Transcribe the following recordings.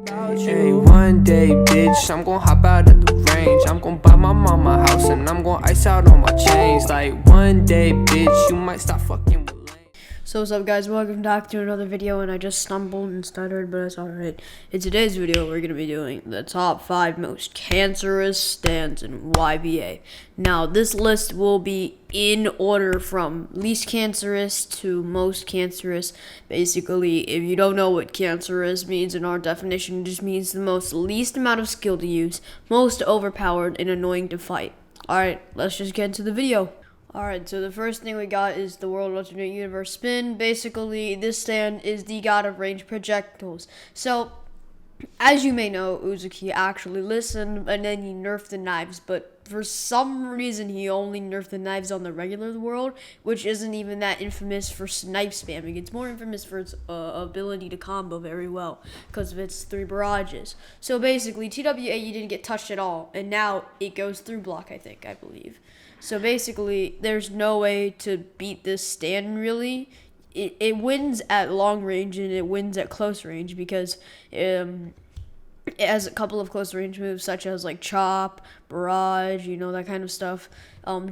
Hey, one day, bitch, I'm gon' hop out of the range. I'm gon' buy my mama a house and I'm gon' ice out all my chains. Like, one day, bitch, you might stop fucking with lame. So what's up, guys? Welcome back to another video, and I just stumbled and stuttered, but it's alright. In today's video, we're gonna be doing the top 5 most cancerous stands in YBA. Now, this list will be in order from least cancerous to most cancerous. Basically, if you don't know what cancerous means in our definition, it just means the most least amount of skill to use, most overpowered, and annoying to fight. Alright, let's just get into the video. Alright, so the first thing we got is the World Alternate Universe Spin. Basically, this stand is the god of ranged projectiles. So, as you may know, Uzuki actually listened and then he nerfed the knives, but for some reason he only nerfed the knives on the regular world, which isn't even that infamous for snipe spamming. It's more infamous for its ability to combo very well because of its 3 barrages. So basically, TWA you didn't get touched at all, and now it goes through block, I believe. So basically, there's no way to beat this stand, really. It wins at long range and it wins at close range because it has a couple of close range moves such as like chop, barrage, that kind of stuff.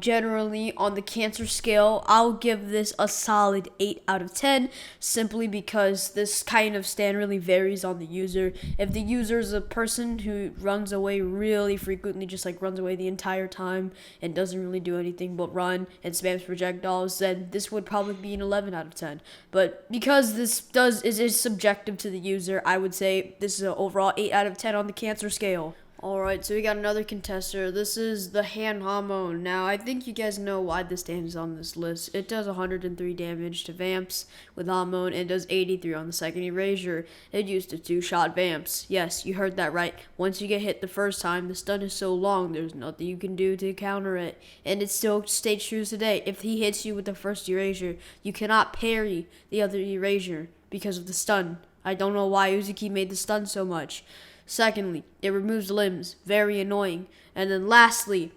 Generally, on the cancer scale, I'll give this a solid 8 out of 10 simply because this kind of stand really varies on the user. If the user is a person who runs away really frequently, just like runs away the entire time and doesn't really do anything but run and spams projectiles, then this would probably be an 11 out of 10. But because this is subjective to the user, I would say this is an overall 8 out of 10 on the cancer scale. Alright, so we got another contester. This is the hand Hormone. Now, I think you guys know why this stand is on this list. It does 103 damage to Vamps with Hormone and does 83 on the second erasure. It used to 2-shot Vamps. Yes, you heard that right. Once you get hit the first time, the stun is so long, there's nothing you can do to counter it. And it still stays true today. If he hits you with the first erasure, you cannot parry the other erasure because of the stun. I don't know why Uzuki made the stun so much. Secondly, it removes limbs, very annoying. And then lastly,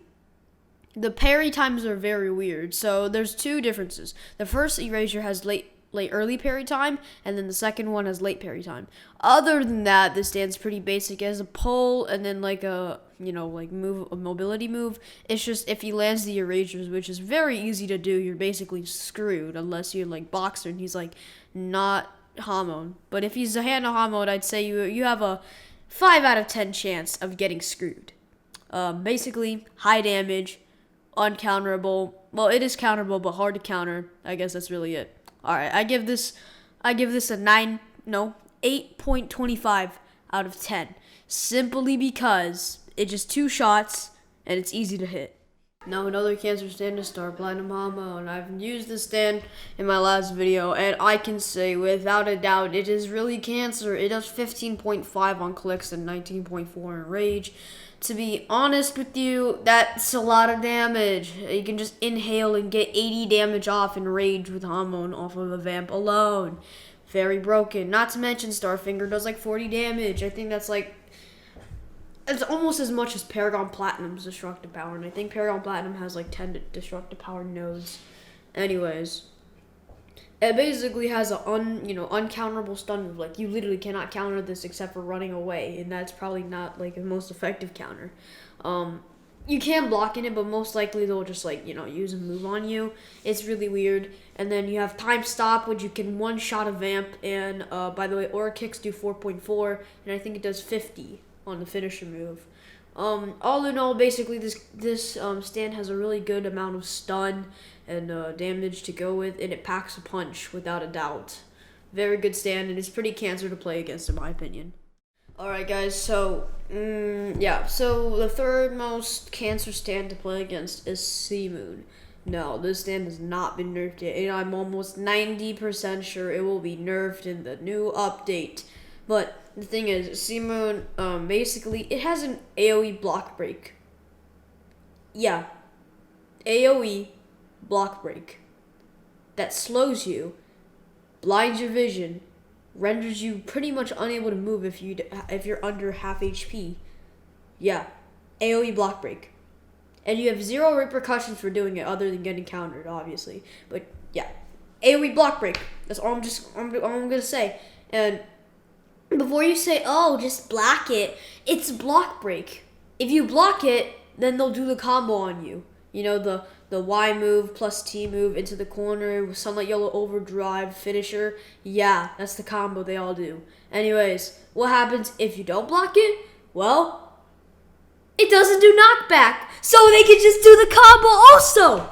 the parry times are very weird. So there's 2 differences. The first erasure has early parry time, and then the second one has late parry time. Other than that, this stand's pretty basic. It has a pull and then like a mobility move. It's just if he lands the erasures, which is very easy to do, you're basically screwed unless you're like Boxer and he's like not Hormone. But if he's a hand of Hormone, I'd say you have a 5 out of 10 chance of getting screwed. Basically, high damage, uncounterable. Well, it is counterable, but hard to counter. I guess that's really it. All right, I give this a 8.25 out of 10, simply because it's just 2 shots and it's easy to hit. Now another cancer stand is Star Platinum Homo, and I've used this stand in my last video, and I can say without a doubt it is really cancer. It does 15.5 on clicks and 19.4 in rage. To be honest with you, that's a lot of damage. You can just inhale and get 80 damage off in rage with Hormone off of a vamp alone. Very broken. Not to mention Starfinger does like 40 damage. I think that's like it's almost as much as Paragon Platinum's destructive power, and I think Paragon Platinum has like 10 destructive power nodes. Anyways, it basically has an uncounterable stun move. Like, you literally cannot counter this except for running away, and that's probably not like the most effective counter. You can block in it, but most likely they'll just use a move on you. It's really weird. And then you have time stop, which you can one-shot a vamp, and by the way, aura kicks do 4.4, and I think it does 50 on the finisher move. All in all, basically this stand has a really good amount of stun and damage to go with, and it packs a punch without a doubt. Very good stand, and it's pretty cancer to play against in my opinion. Alright guys, so so the third most cancer stand to play against is Sea-Moon. No, this stand has not been nerfed yet, and I'm almost 90% sure it will be nerfed in the new update. But the thing is, Sea-Moon, basically, it has an AoE block break. Yeah, AoE block break. That slows you, blinds your vision, renders you pretty much unable to move if you're under half HP. Yeah, AoE block break. And you have 0 repercussions for doing it other than getting countered, obviously. But yeah, AoE block break. That's all I'm gonna say. And before you say, oh, just block it, it's block break. If you block it, then they'll do the combo on you. You know, the Y move plus T move into the corner with Sunlight Yellow overdrive finisher. Yeah, that's the combo they all do. Anyways, what happens if you don't block it? Well, it doesn't do knockback, so they can just do the combo also.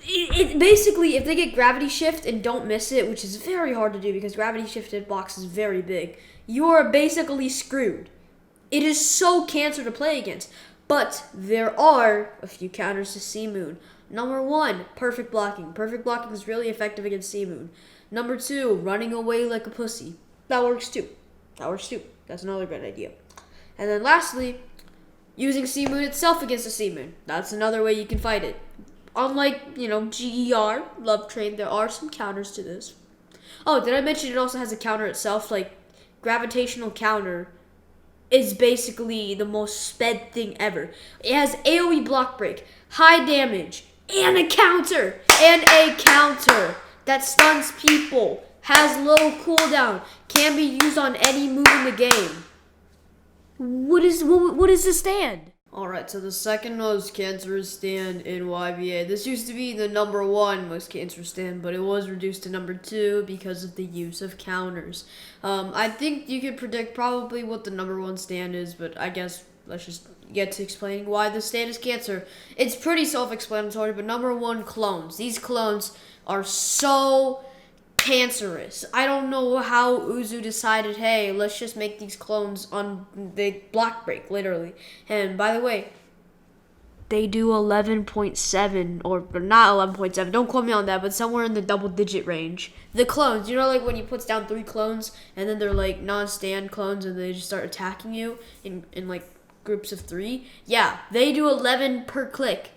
It basically, if they get gravity shift and don't miss it, which is very hard to do because gravity shifted blocks is very big, you're basically screwed. It is so cancer to play against. But there are a few counters to C Moon. Number 1, perfect blocking. Perfect blocking is really effective against C Moon. Number 2, running away like a pussy. That works too. That's another good idea. And then lastly, using C Moon itself against a C Moon. That's another way you can fight it. Unlike, GER, Love Train, there are some counters to this. Oh, did I mention it also has a counter itself? Like, gravitational counter is basically the most sped thing ever. It has AoE block break, high damage, and a counter. That stuns people, has low cooldown, can be used on any move in the game. What is the stand? Alright, so the second most cancerous stand in YBA. This used to be the number 1 most cancerous stand, but it was reduced to number 2 because of the use of counters. I think you could predict probably what the number 1 stand is, but I guess let's just get to explaining why the stand is cancer. It's pretty self-explanatory, but number 1, clones. These clones are so cancerous. I don't know how Uzu decided, hey, let's just make these clones on the block break, literally. And by the way, they do 11.7, or not 11.7, don't quote me on that, but somewhere in the double-digit range. The clones, like when he puts down 3 clones, and then they're like non-stand clones, and they just start attacking you in like groups of 3? Yeah, they do 11 per click.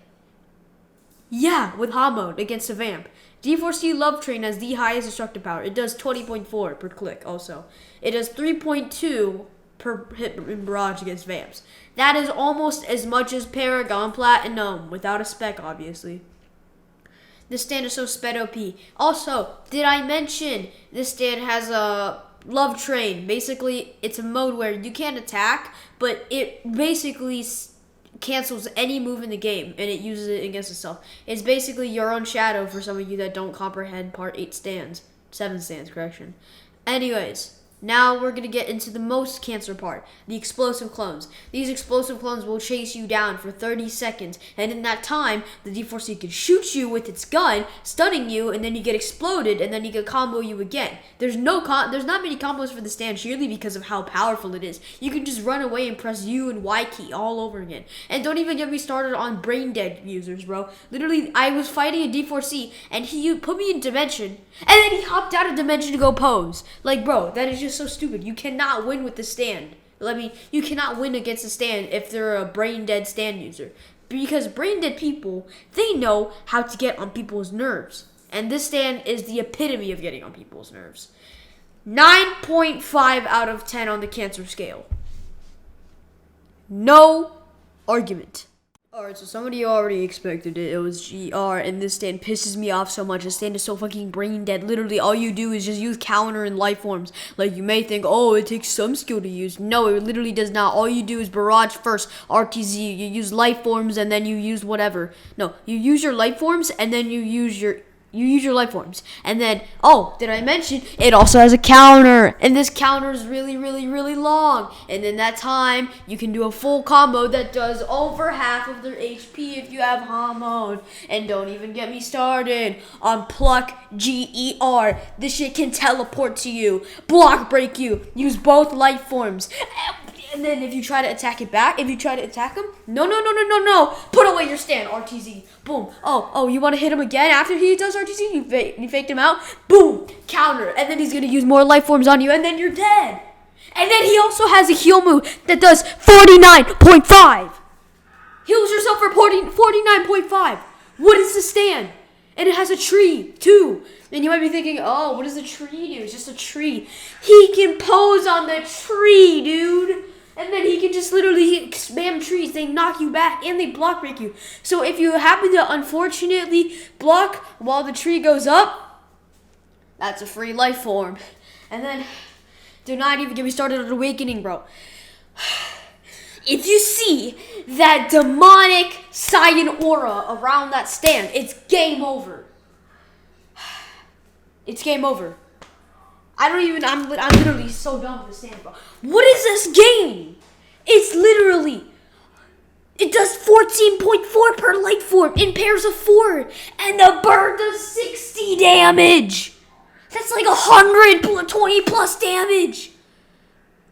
Yeah, with Homo against a vamp. D4C Love Train has the highest destructive power. It does 20.4 per click also. It does 3.2 per hit in barrage against vamps. That is almost as much as Paragon Platinum, without a spec, obviously. This stand is so sped OP. Also, did I mention this stand has a Love Train? Basically, it's a mode where you can't attack, but it basically cancels any move in the game, and it uses it against itself. It's basically your own shadow for some of you that don't comprehend part 7 stands, correction. Anyways, now we're going to get into the most cancer part, the explosive clones. These explosive clones will chase you down for 30 seconds, and in that time, the D4C can shoot you with its gun, stunning you, and then you get exploded, and then you can combo you again. There's not many combos for the stand, surely because of how powerful it is. You can just run away and press U and Y key all over again. And don't even get me started on brain dead users, bro. Literally, I was fighting a D4C, and he put me in dimension, and then he hopped out of dimension to go pose. Like, bro, that is just so stupid. You cannot win with the stand. You cannot win against a stand if they're a brain dead stand user. Because brain dead people, they know how to get on people's nerves. And this stand is the epitome of getting on people's nerves. 9.5 out of 10 on the cancer scale. No argument. Alright, so some of you already expected it. It was GR, and this stand pisses me off so much. This stand is so fucking brain dead. Literally, all you do is just use counter and life forms. Like, you may think, oh, it takes some skill to use. No, it literally does not. All you do is barrage first, RTZ. You use life forms, and then you use whatever. No, you use your life forms, and then you use your life forms. And then, oh, did I mention, it also has a counter. And this counter is really, really, really long. And in that time, you can do a full combo that does over half of their HP if you have Hormone. And don't even get me started on Pluck GER. This shit can teleport to you, block break you, use both life forms. And then if you try to attack him, no. Put away your stand, RTZ. Boom. Oh, you want to hit him again after he does RTZ? You faked him out. Boom. Counter. And then he's going to use more life forms on you, and then you're dead. And then he also has a heal move that does 49.5. Heals yourself for 49.5. What is the stand? And it has a tree, too. And you might be thinking, oh, what does the tree do? It's just a tree. He can pose on the tree, dude. And then he can just literally spam trees. They knock you back and they block break you. So if you happen to unfortunately block while the tree goes up, that's a free life form. And then Do not even get me started on Awakening, bro. If you see that demonic cyan aura around that stand, it's game over. It's game over. I'm literally so done with the stand, bro. What is this game? It's literally, it does 14.4 per life form in pairs of 4, and the bird does 60 damage. That's like 120 plus damage.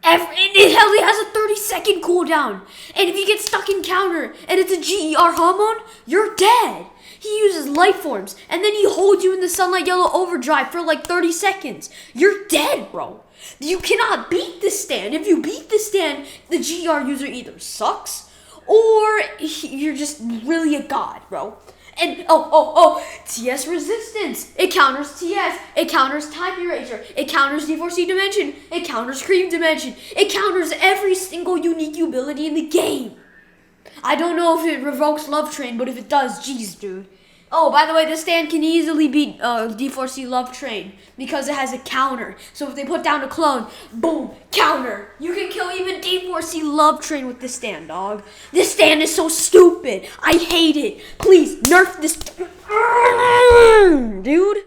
It only has a 30-second cooldown. And if you get stuck in counter and it's a GER Hormone, you're dead. He uses life forms and then he holds you in the Sunlight Yellow Overdrive for like 30 seconds. You're dead, bro. You cannot beat this stand. If you beat this stand, the GER user either sucks or you're just really a god, bro. And TS resistance. It counters TS. It counters Time Eraser. It counters D4C Dimension. It counters Cream Dimension. It counters every single unique ability in the game. I don't know if it revokes Love Train, but if it does, jeez, dude. Oh, by the way, this stand can easily beat D4C Love Train because it has a counter. So if they put down a clone, boom, counter. You can kill even D4C Love Train with this stand, dog. This stand is so stupid. I hate it. Please, nerf this. Dude.